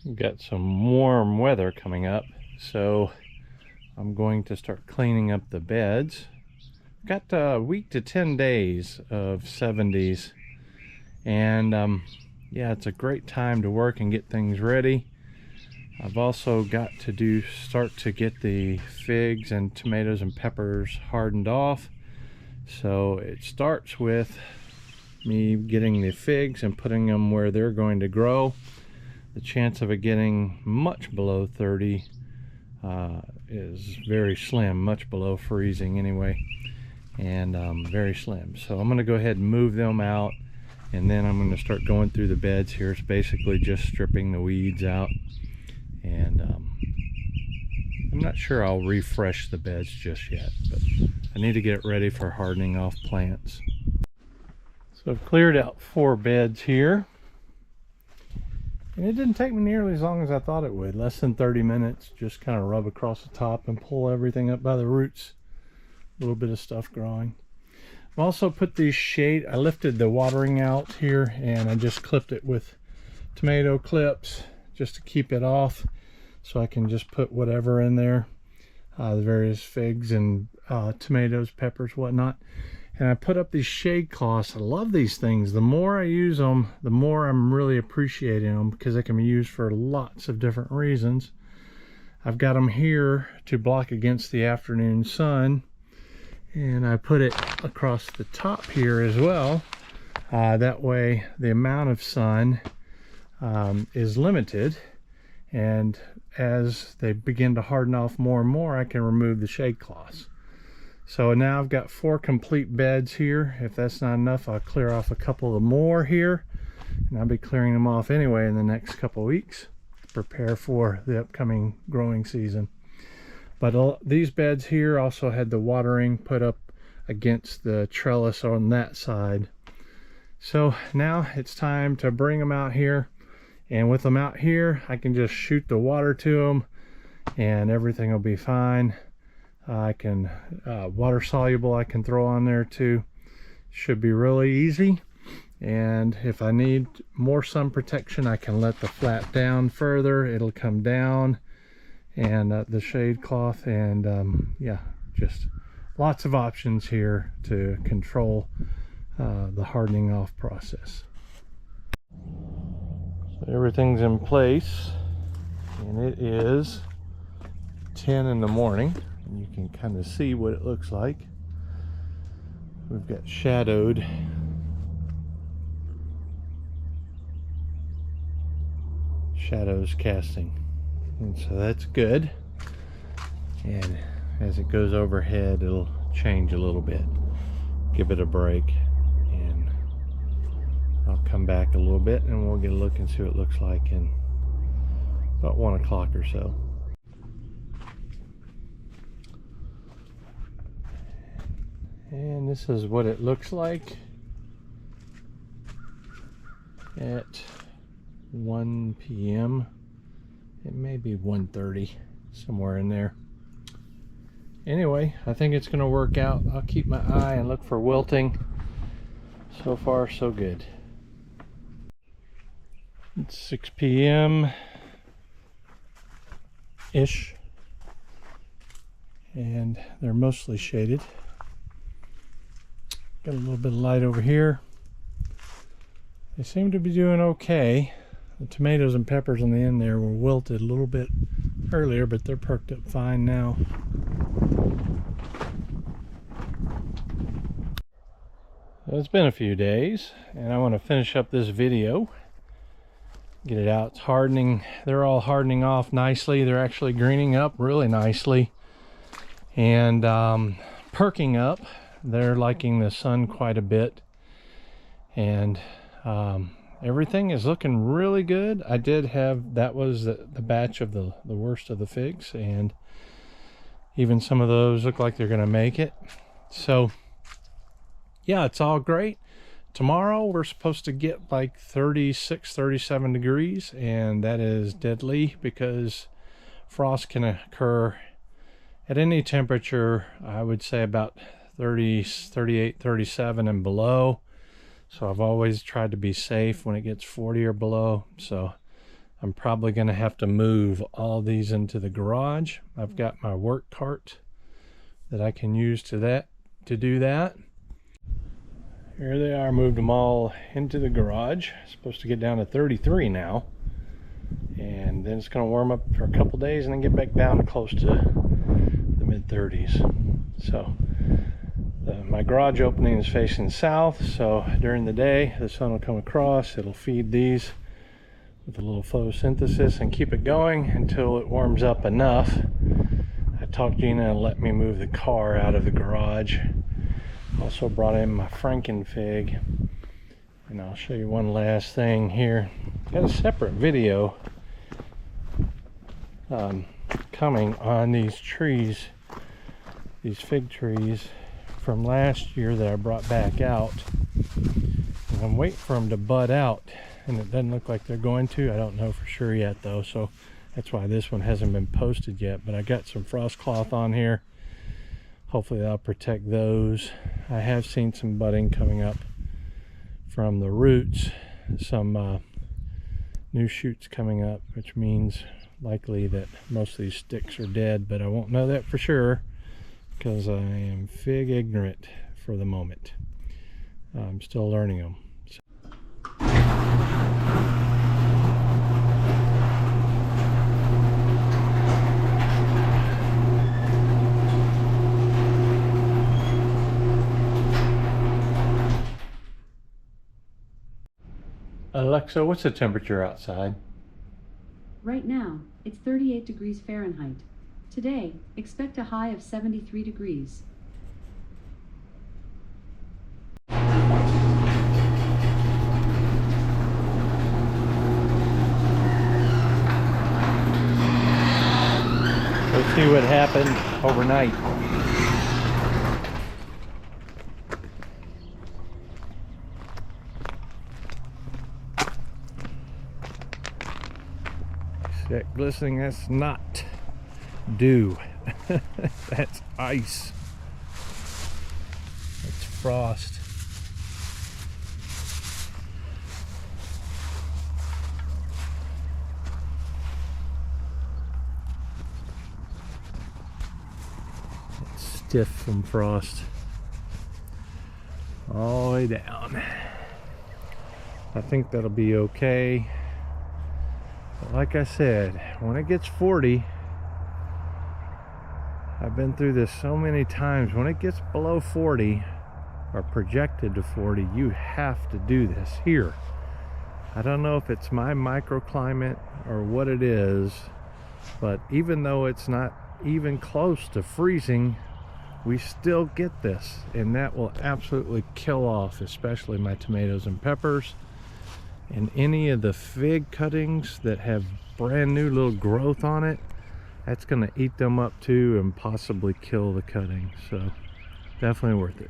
We've got some warm weather coming up, so I'm going to start cleaning up the beds. Got a week to 10 days of 70s, and yeah, it's a great time to work and get things ready. I've also got to start to get the figs and tomatoes and peppers hardened off. So it starts with me getting the figs and putting them where they're going to grow. The chance of it getting much below 30 is very slim, much below freezing anyway, and very slim. So I'm going to go ahead and move them out, and then I'm going to start going through the beds here. It's basically just stripping the weeds out, and I'm not sure I'll refresh the beds just yet, but I need to get it ready for hardening off plants. So I've cleared out 4 beds here, and it didn't take me nearly as long as I thought it would. Less than 30 minutes. Just kind of rub across the top and pull everything up by the roots. A little bit of stuff growing. I've also put these shade, I lifted the watering out here and I just clipped it with tomato clips just to keep it off, so I can just put whatever in there, the various figs and tomatoes, peppers, whatnot. And I put up these shade cloths. I love these things. The more I use them, the more I'm really appreciating them, because they can be used for lots of different reasons. I've got them here to block against the afternoon sun, and I put it across the top here as well. That way the amount of sun is limited, and as they begin to harden off more and more, I can remove the shade cloths. So now I've got 4 complete beds here. If that's not enough, I'll clear off a couple of more here, and I'll be clearing them off anyway in the next couple of weeks to prepare for the upcoming growing season. But these beds here also had the watering put up against the trellis on that side. So now it's time to bring them out here, and with them out here I can just shoot the water to them and everything will be fine. I can water soluble I can throw on there too. Should be really easy. And if I need more sun protection, I can let the flat down further. It'll come down, and the shade cloth, and yeah, just lots of options here to control the hardening off process. So everything's in place, and it is 10 in the morning. And you can kind of see what it looks like. We've got shadowed shadows casting, and so that's good. And as it goes overhead, it'll change a little bit. Give it a break, and I'll come back a little bit and we'll get a look and see what it looks like in about 1 o'clock or so. And this is what it looks like at 1 p.m. It may be 1:30, somewhere in there. Anyway, I think it's going to work out. I'll keep my eye and look for wilting. So far, so good. It's 6 p.m. ish, and they're mostly shaded. Got a little bit of light over here. They seem to be doing okay. The tomatoes and peppers on the end there were wilted a little bit earlier, but they're perked up fine now. So it's been a few days, and I want to finish up this video, get it out. It's hardening. They're all hardening off nicely. They're actually greening up really nicely and perking up. They're liking the sun quite a bit, and everything is looking really good. I did have, that was the batch of the worst of the figs, and even some of those look like they're going to make it. So yeah, it's all great. Tomorrow we're supposed to get like 36, 37 degrees, and that is deadly because frost can occur at any temperature. I would say about 30, 38, 37 and below. So I've always tried to be safe when it gets 40 or below. So I'm probably going to have to move all these into the garage. I've got my work cart that I can use to do that. Here they are, moved them all into the garage. Supposed to get down to 33 now. And then it's going to warm up for a couple days and then get back down to close to the mid-30s. So my garage opening is facing south, so during the day the sun will come across, it'll feed these with a little photosynthesis and keep it going until it warms up enough. I talked Gina and let me move the car out of the garage. Also brought in my Frankenfig, and I'll show you one last thing here. Got a separate video coming on these trees, these fig trees from last year that I brought back out. And I'm waiting for them to bud out, and it doesn't look like they're going to. I don't know for sure yet though, so that's why this one hasn't been posted yet. But I got some frost cloth on here. Hopefully that'll protect those. I have seen some budding coming up from the roots, some new shoots coming up, which means likely that most of these sticks are dead, but I won't know that for sure because I am fig ignorant for the moment. I'm still learning them. Alexa, what's the temperature outside? Right now, it's 38 degrees Fahrenheit. Today, expect a high of 73 degrees. Let's see what happened overnight. That glistening, that's not dew. That's ice. That's frost. It's stiff from frost all the way down. I think that'll be okay. But like I said, when it gets 40, I've been through this so many times, when it gets below 40 or projected to 40, you have to do this here. I don't know if it's my microclimate or what it is, but even though it's not even close to freezing, we still get this, and that will absolutely kill off especially my tomatoes and peppers. And any of the fig cuttings that have brand new little growth on it, that's going to eat them up too and possibly kill the cutting. So definitely worth it.